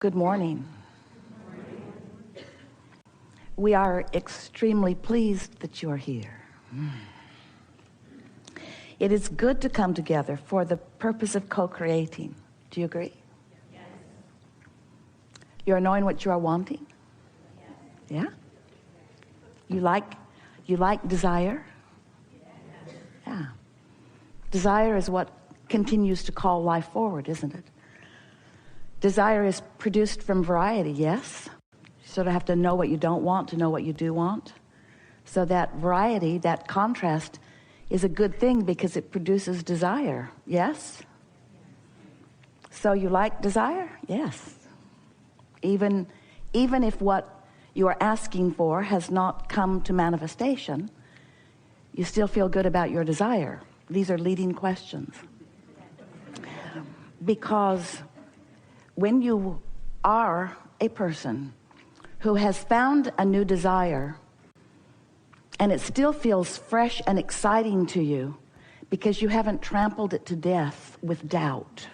Good morning. We are extremely pleased that you are here. It is good to come together for the purpose of co-creating. Do you agree? Yes. You're knowing what you are wanting? Yes. Yeah? You like desire? Yes. Yeah. Desire is what continues to call life forward, isn't it? Desire is produced from variety, yes? You sort of have to know what you don't want to know what you do want. So that variety, that contrast, is a good thing because it produces desire, yes? So you like desire? Yes. Even if what you are asking for has not come to manifestation, you still feel good about your desire. These are leading questions. Because when you are a person who has found a new desire and it still feels fresh and exciting to you because you haven't trampled it to death with doubt.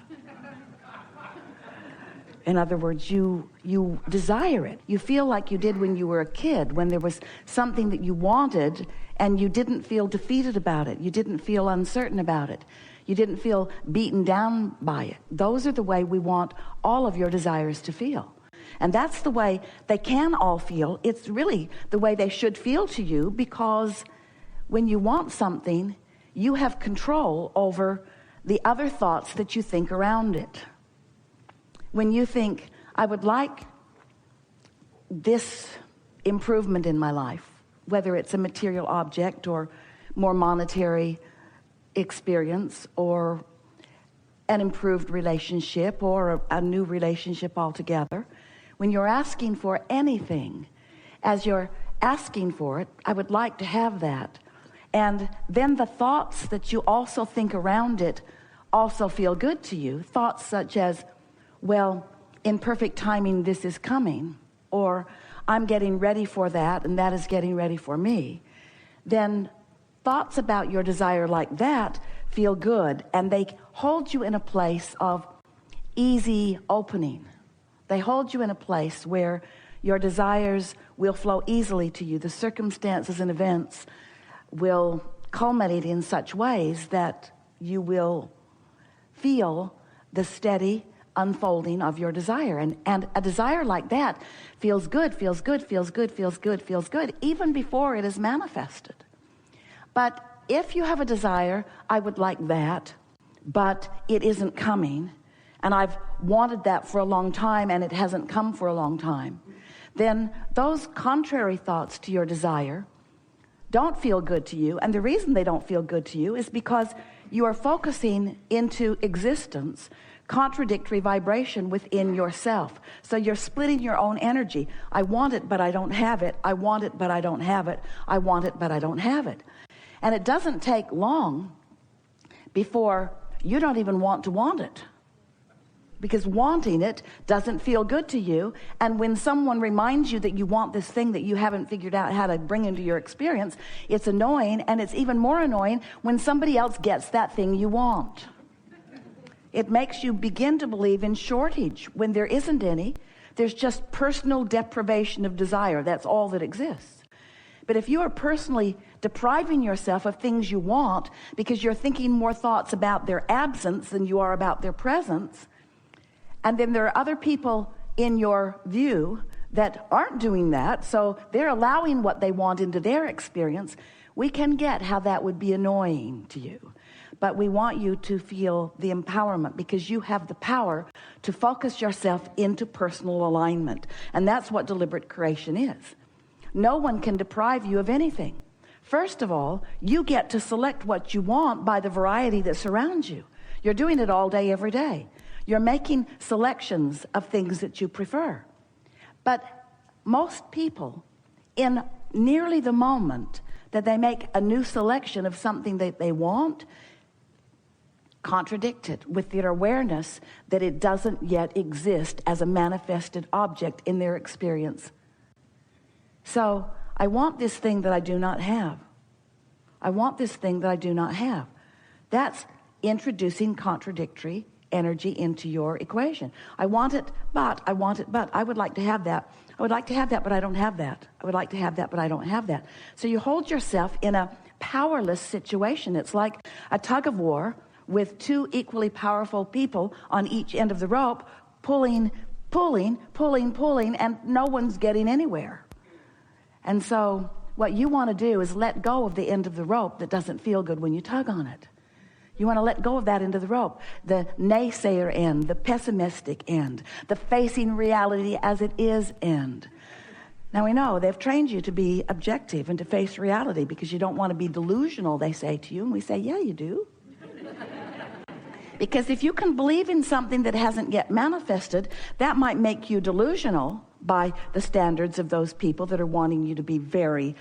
In other words, you desire it. You feel like you did when you were a kid, when there was something that you wanted and you didn't feel defeated about it. You didn't feel uncertain about it. You didn't feel beaten down by it. Those are the way we want all of your desires to feel. And that's the way they can all feel. It's really the way they should feel to you, because when you want something, you have control over the other thoughts that you think around it. When you think, I would like this improvement in my life, whether it's a material object or more monetary experience or an improved relationship or a new relationship altogether, when you're asking for anything, as you're asking for it, I would like to have that. And then the thoughts that you also think around it also feel good to you. Thoughts such as, well, in perfect timing this is coming, or I'm getting ready for that and that is getting ready for me. Then thoughts about your desire like that feel good, and they hold you in a place of easy opening. They hold you in a place where your desires will flow easily to you. The circumstances and events will culminate in such ways that you will feel the steady unfolding of your desire. And a desire like that feels good, feels good, feels good, feels good, feels good, even before it is manifested. But if you have a desire, I would like that, but it isn't coming, and I've wanted that for a long time and it hasn't come for a long time, then those contrary thoughts to your desire don't feel good to you. And the reason they don't feel good to you is because you are focusing into existence contradictory vibration within yourself. So you're splitting your own energy. I want it, but I don't have it. I want it, but I don't have it. I want it, but I don't have it. And it doesn't take long before you don't even want to want it, because wanting it doesn't feel good to you. And when someone reminds you that you want this thing that you haven't figured out how to bring into your experience, it's annoying. And it's even more annoying when somebody else gets that thing you want. It makes you begin to believe in shortage when there isn't any. There's just personal deprivation of desire. That's all that exists. But if you are personally depriving yourself of things you want because you're thinking more thoughts about their absence than you are about their presence, and then there are other people in your view that aren't doing that, so they're allowing what they want into their experience, we can get how that would be annoying to you. But we want you to feel the empowerment, because you have the power to focus yourself into personal alignment. And that's what deliberate creation is. No one can deprive you of anything. First of all, you get to select what you want by the variety that surrounds you. You're doing it all day, every day. You're making selections of things that you prefer. But most people, in nearly the moment that they make a new selection of something that they want, contradict it with their awareness that it doesn't yet exist as a manifested object in their experience. So, I want this thing that I do not have. I want this thing that I do not have. That's introducing contradictory energy into your equation. I want it, but I want it, but I would like to have that. I would like to have that, but I don't have that. I would like to have that, but I don't have that. So you hold yourself in a powerless situation. It's like a tug of war with two equally powerful people on each end of the rope, pulling, and no one's getting anywhere. And so what you want to do is let go of the end of the rope that doesn't feel good when you tug on it. You want to let go of that end of the rope, the naysayer end, the pessimistic end, the facing reality as it is end. Now we know they've trained you to be objective and to face reality because you don't want to be delusional, they say to you. And we say, yeah, you do. Because if you can believe in something that hasn't yet manifested, that might make you delusional by the standards of those people that are wanting you to be very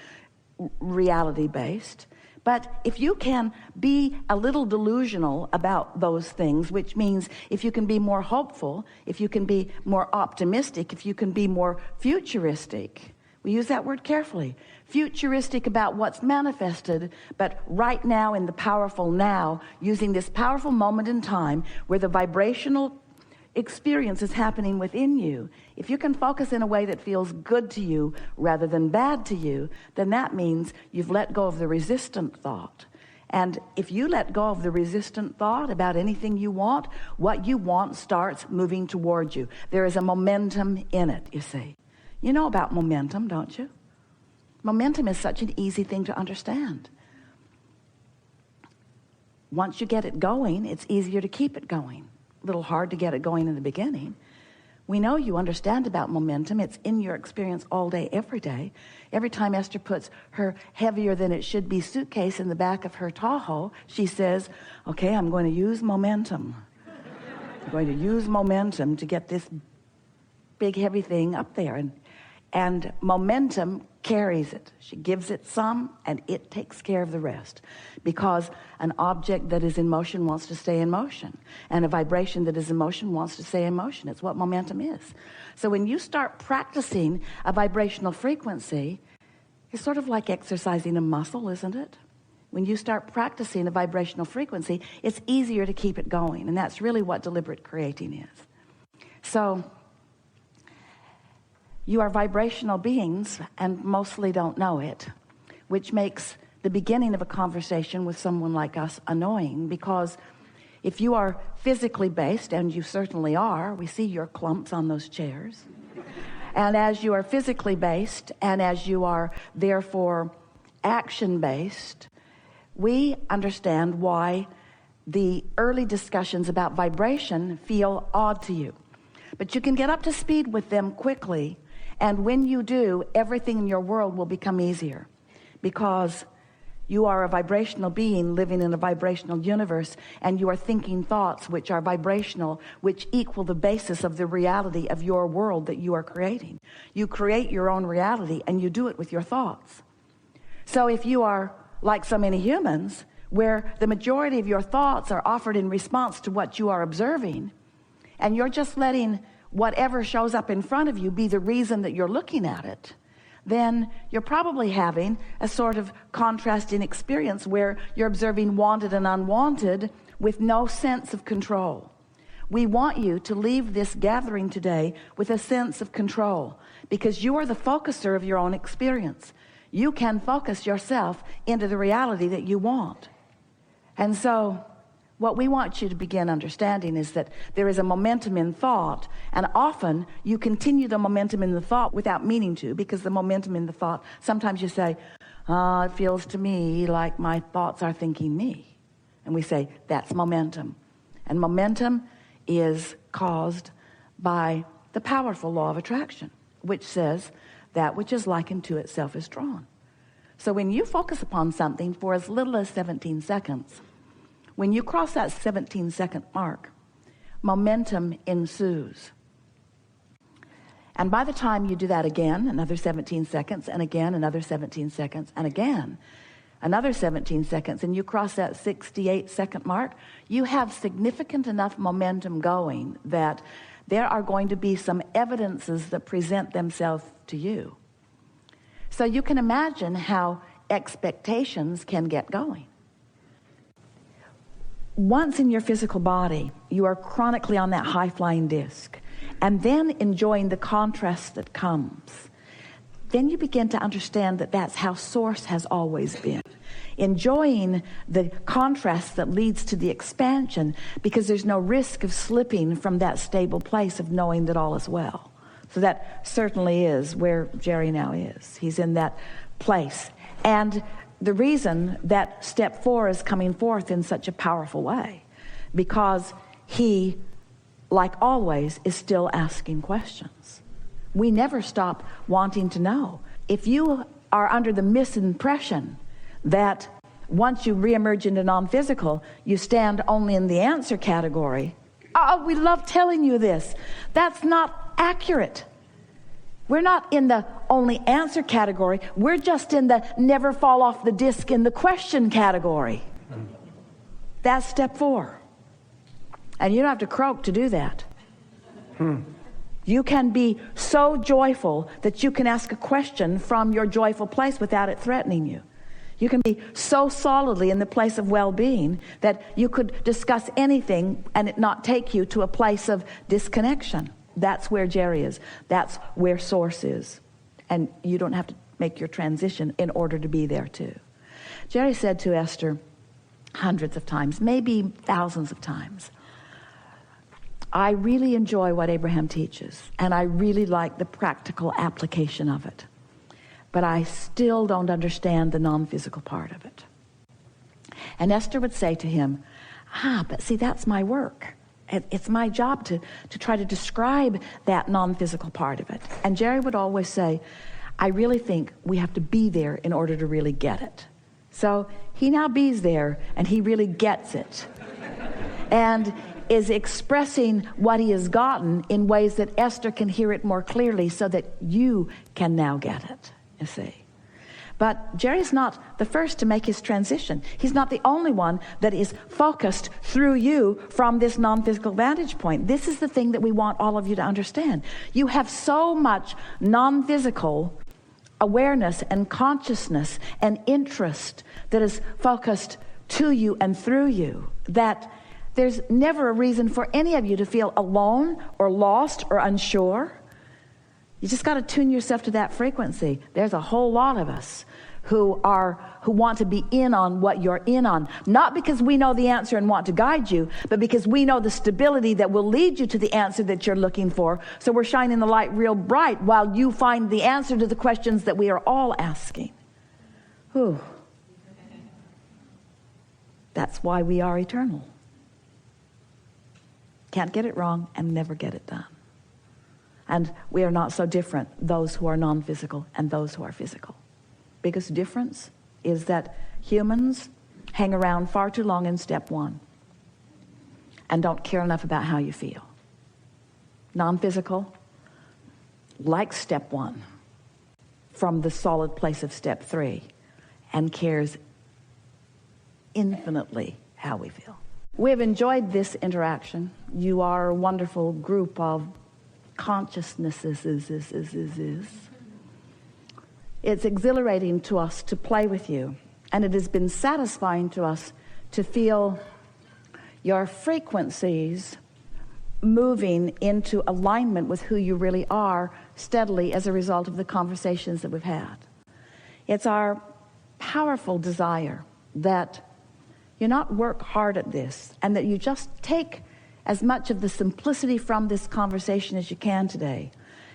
reality-based. But if you can be a little delusional about those things, which means if you can be more hopeful, if you can be more optimistic, if you can be more futuristic, we use that word carefully, futuristic about what's manifested, but right now in the powerful now, using this powerful moment in time where the vibrational experience is happening within you. If you can focus in a way that feels good to you rather than bad to you, then that means you've let go of the resistant thought. And if you let go of the resistant thought about anything you want, what you want starts moving towards you. There is a momentum in it, you see. You know about momentum, don't you? Momentum is such an easy thing to understand. Once you get it going, it's easier to keep it going. A little hard to get it going in the beginning. We know you understand about momentum. It's in your experience all day, every day. Every time Esther puts her heavier than it should be suitcase in the back of her Tahoe, she says, okay, I'm going to use momentum. I'm going to use momentum to get this big heavy thing up there. And momentum carries it. She gives it some, and it takes care of the rest. Because an object that is in motion wants to stay in motion. And a vibration that is in motion wants to stay in motion. It's what momentum is. So when you start practicing a vibrational frequency, it's sort of like exercising a muscle, isn't it? When you start practicing a vibrational frequency, it's easier to keep it going. And that's really what deliberate creating is. So you are vibrational beings and mostly don't know it, which makes the beginning of a conversation with someone like us annoying, because if you are physically based, and you certainly are, we see your clumps on those chairs, and as you are physically based and as you are therefore action based, we understand why the early discussions about vibration feel odd to you. But you can get up to speed with them quickly. And when you do, everything in your world will become easier, because you are a vibrational being living in a vibrational universe, and you are thinking thoughts which are vibrational, which equal the basis of the reality of your world that you are creating. You create your own reality, and you do it with your thoughts. So if you are like so many humans, where the majority of your thoughts are offered in response to what you are observing, and you're just letting whatever shows up in front of you be the reason that you're looking at it, then you're probably having a sort of contrasting experience where you're observing wanted and unwanted with no sense of control. We want you to leave this gathering today with a sense of control, because you are the focuser of your own experience. You can focus yourself into the reality that you want. And so what we want you to begin understanding is that there is a momentum in thought, and often you continue the momentum in the thought without meaning to, because the momentum in the thought, sometimes you say, it feels to me like my thoughts are thinking me. And we say, that's momentum. And momentum is caused by the powerful law of attraction, which says that which is likened to itself is drawn. So when you focus upon something for as little as 17 seconds, when you cross that 17-second mark, momentum ensues. And by the time you do that again, another 17 seconds, and again, another 17 seconds, and again, another 17 seconds, and you cross that 68-second mark, you have significant enough momentum going that there are going to be some evidences that present themselves to you. So you can imagine how expectations can get going. once in your physical body, you are chronically on that high-flying disc, and then enjoying the contrast that comes, then you begin to understand that that's how Source has always been. Enjoying the contrast that leads to the expansion, because there's no risk of slipping from that stable place of knowing that all is well. So that certainly is where Jerry now is. He's in that place. And the reason that step 4 is coming forth in such a powerful way, because he, like always, is still asking questions. We never stop wanting to know. If you are under the misimpression that once you reemerge into non-physical, you stand only in the answer category, oh, we love telling you this. That's not accurate. We're not in the only answer category. We're just in the never fall off the disc in the question category. That's step 4. And you don't have to croak to do that. You can be so joyful that you can ask a question from your joyful place without it threatening you. You can be so solidly in the place of well-being that you could discuss anything and it not take you to a place of disconnection. That's where Jerry is. That's where Source is. And you don't have to make your transition in order to be there too. Jerry said to Esther hundreds of times, maybe thousands of times, I really enjoy what Abraham teaches, and I really like the practical application of it. But I still don't understand the non-physical part of it. And Esther would say to him, but see, that's my work. It's my job to try to describe that non-physical part of it. And Jerry would always say, I really think we have to be there in order to really get it. So he now bees there, and he really gets it. And is expressing what he has gotten in ways that Esther can hear it more clearly so that you can now get it, you see. But Jerry's not the first to make his transition. He's not the only one that is focused through you from this non-physical vantage point. This is the thing that we want all of you to understand. You have so much non-physical awareness and consciousness and interest that is focused to you and through you that there's never a reason for any of you to feel alone or lost or unsure. You just got to tune yourself to that frequency. There's a whole lot of us who want to be in on what you're in on. Not because we know the answer and want to guide you, but because we know the stability that will lead you to the answer that you're looking for. So we're shining the light real bright while you find the answer to the questions that we are all asking. Whew. That's why we are eternal. Can't get it wrong and never get it done. And we are not so different, those who are non-physical and those who are physical. Biggest difference is that humans hang around far too long in step 1 and don't care enough about how you feel. Non-physical likes step 1 from the solid place of step 3 and cares infinitely how we feel. We've enjoyed this interaction. You are a wonderful group of consciousnesses. It's exhilarating to us to play with you, and it has been satisfying to us to feel your frequencies moving into alignment with who you really are steadily as a result of the conversations that we've had. It's our powerful desire that you not work hard at this, and that you just take as much of the simplicity from this conversation as you can today,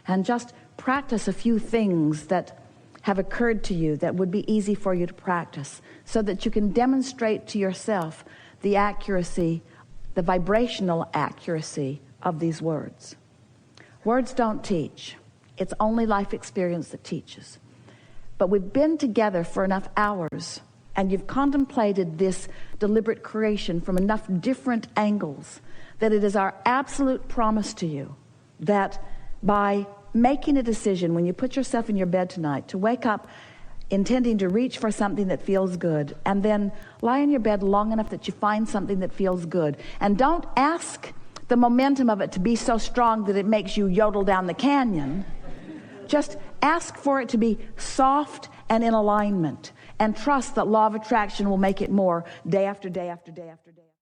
and just practice a few things that have occurred to you that would be easy for you to practice, so that you can demonstrate to yourself the accuracy, the vibrational accuracy of these words. Words don't teach. It's only life experience that teaches. But we've been together for enough hours, and you've contemplated this deliberate creation from enough different angles that it is our absolute promise to you that by making a decision when you put yourself in your bed tonight to wake up intending to reach for something that feels good, and then lie in your bed long enough that you find something that feels good, and don't ask the momentum of it to be so strong that it makes you yodel down the canyon. Just ask for it to be soft and in alignment, and trust that law of attraction will make it more day after day after day after day.